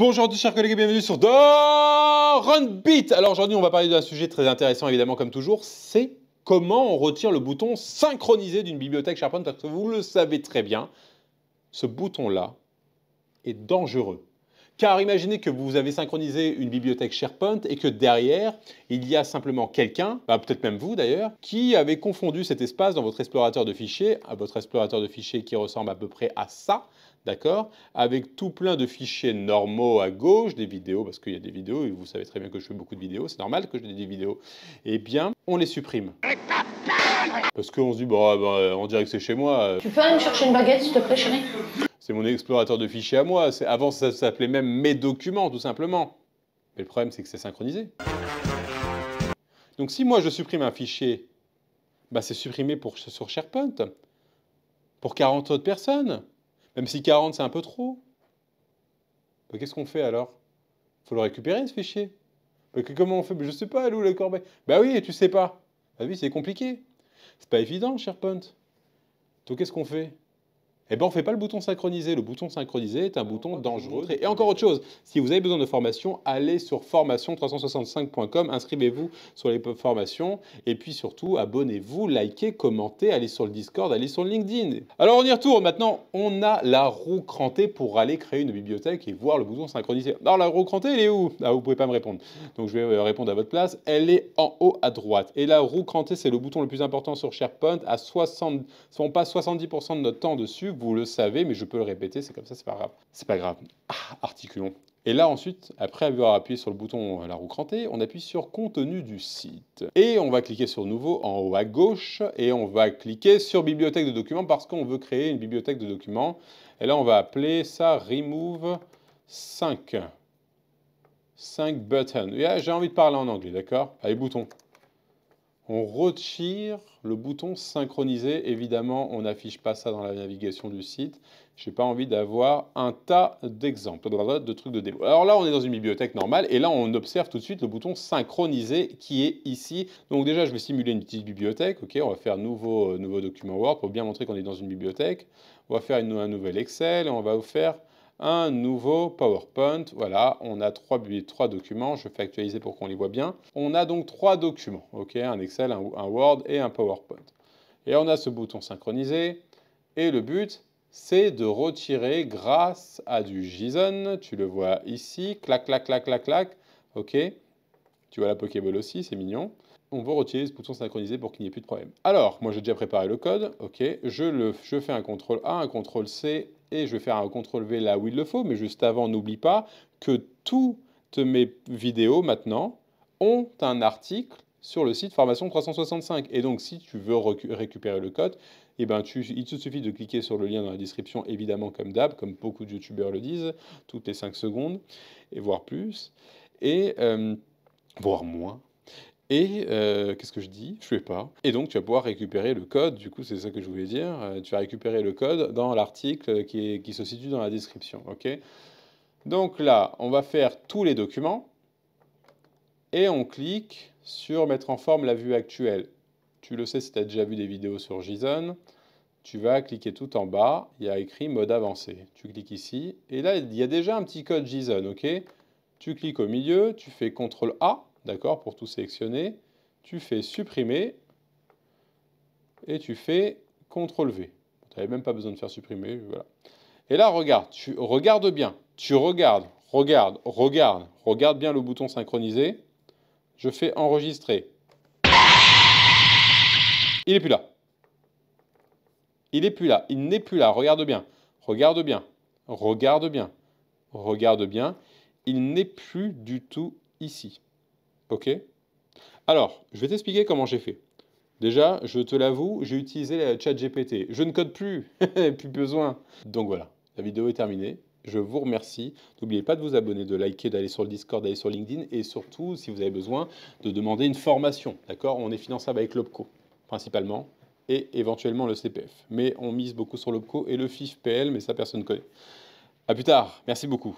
Bonjour chers collègues et bienvenue sur Runbeat. Alors aujourd'hui on va parler d'un sujet très intéressant évidemment comme toujours, c'est comment on retire le bouton synchronisé d'une bibliothèque SharePoint parce que vous le savez très bien, ce bouton-là est dangereux. Car imaginez que vous avez synchronisé une bibliothèque SharePoint et que derrière, il y a simplement quelqu'un, peut-être même vous d'ailleurs, qui avait confondu cet espace dans votre explorateur de fichiers, votre explorateur de fichiers qui ressemble à peu près à ça, d'accord, avec tout plein de fichiers normaux à gauche, des vidéos, parce qu'il y a des vidéos, et vous savez très bien que je fais beaucoup de vidéos, c'est normal que je fasse des vidéos, eh bien, on les supprime. Parce qu'on se dit, on dirait que c'est chez moi. Tu peux aller me chercher une baguette, s'il te plaît, chérie? C'est mon explorateur de fichiers à moi. Avant, ça s'appelait même mes documents, tout simplement. Mais le problème, c'est que c'est synchronisé. Donc si moi, je supprime un fichier, c'est supprimé sur SharePoint. Pour 40 autres personnes. Même si 40, c'est un peu trop. Qu'est-ce qu'on fait alors? Faut le récupérer, ce fichier. Comment on fait? Je sais pas, elle est où la corbeille? Oui, tu sais pas. Oui, c'est compliqué. C'est pas évident, SharePoint. Donc qu'est-ce qu'on fait? On ne fait pas le bouton synchronisé. Le bouton synchronisé est un bouton dangereux. Et encore autre chose, si vous avez besoin de formation, allez sur formation365.com, inscrivez-vous sur les formations, et puis surtout, abonnez-vous, likez, commentez, allez sur le Discord, allez sur le LinkedIn. Alors on y retourne, maintenant, on a la roue crantée pour aller créer une bibliothèque et voir le bouton synchronisé. Alors la roue crantée, elle est où? Vous ne pouvez pas me répondre. Donc je vais répondre à votre place. Elle est en haut à droite. Et la roue crantée, c'est le bouton le plus important sur SharePoint, à 60, si on passe 70% de notre temps dessus, vous le savez, mais je peux le répéter, c'est comme ça, c'est pas grave. C'est pas grave. Articulons. Et là, ensuite, après avoir appuyé sur le bouton la roue crantée, on appuie sur contenu du site. Et on va cliquer sur nouveau en haut à gauche, et on va cliquer sur bibliothèque de documents parce qu'on veut créer une bibliothèque de documents. Et là, on va appeler ça remove 5. 5 buttons. J'ai envie de parler en anglais, d'accord? Allez, bouton. On retire le bouton synchronisé. Évidemment, on n'affiche pas ça dans la navigation du site. Je n'ai pas envie d'avoir un tas d'exemples, de trucs de démo. Alors là, on est dans une bibliothèque normale et là, on observe tout de suite le bouton synchronisé qui est ici. Donc déjà, je vais simuler une petite bibliothèque. Ok, on va faire nouveau document Word pour bien montrer qu'on est dans une bibliothèque. On va faire un nouvel Excel et on va vous faire un nouveau PowerPoint. Voilà, on a trois documents. Je fais actualiser pour qu'on les voit bien. On a donc 3 documents, ok, un Excel, un Word et un PowerPoint. Et on a ce bouton synchronisé. Et le but, c'est de retirer grâce à du JSON. Tu le vois ici, clac, clac, clac, clac, clac. Ok, tu vois la Pokéball aussi, c'est mignon. On va retirer ce bouton synchronisé pour qu'il n'y ait plus de problème. Alors, moi j'ai déjà préparé le code, ok, je fais un CTRL A, un CTRL C, et je vais faire un CTRL V là où il le faut, mais juste avant, n'oublie pas que toutes mes vidéos maintenant ont un article sur le site Formation 365. Et donc, si tu veux récupérer le code, il te suffit de cliquer sur le lien dans la description, évidemment comme d'hab, comme beaucoup de youtubeurs le disent, toutes les 5 secondes, et voire plus, et voire moins. Et qu'est-ce que je dis? Je ne sais pas. Et donc, tu vas pouvoir récupérer le code. Du coup, c'est ça que je voulais dire. Tu vas récupérer le code dans l'article qui se situe dans la description. Ok? Donc là, on va faire tous les documents. Et on clique sur mettre en forme la vue actuelle. Tu le sais si tu as déjà vu des vidéos sur JSON. Tu vas cliquer tout en bas. Il y a écrit mode avancé. Tu cliques ici. Et là, il y a déjà un petit code JSON. Ok? Tu cliques au milieu. Tu fais CTRL A. D'accord, pour tout sélectionner. Tu fais supprimer et tu fais CTRL V. Tu n'avais même pas besoin de faire supprimer. Voilà. Et là, regarde, tu regardes bien. Tu regarde bien le bouton synchronisé. Je fais enregistrer. Il n'est plus là. Il n'est plus là. Il n'est plus là. Regarde bien. Regarde bien. Regarde bien. Regarde bien. Il n'est plus du tout ici. Ok? Alors, je vais t'expliquer comment j'ai fait. Déjà, je te l'avoue, j'ai utilisé la ChatGPT. Je ne code plus, plus besoin. Donc voilà, la vidéo est terminée. Je vous remercie. N'oubliez pas de vous abonner, de liker, d'aller sur le Discord, d'aller sur LinkedIn et surtout, si vous avez besoin, de demander une formation. D'accord? On est finançable avec l'OPCO, principalement, et éventuellement le CPF. Mais on mise beaucoup sur l'OPCO et le FIFPL, mais ça, personne ne connaît. À plus tard. Merci beaucoup.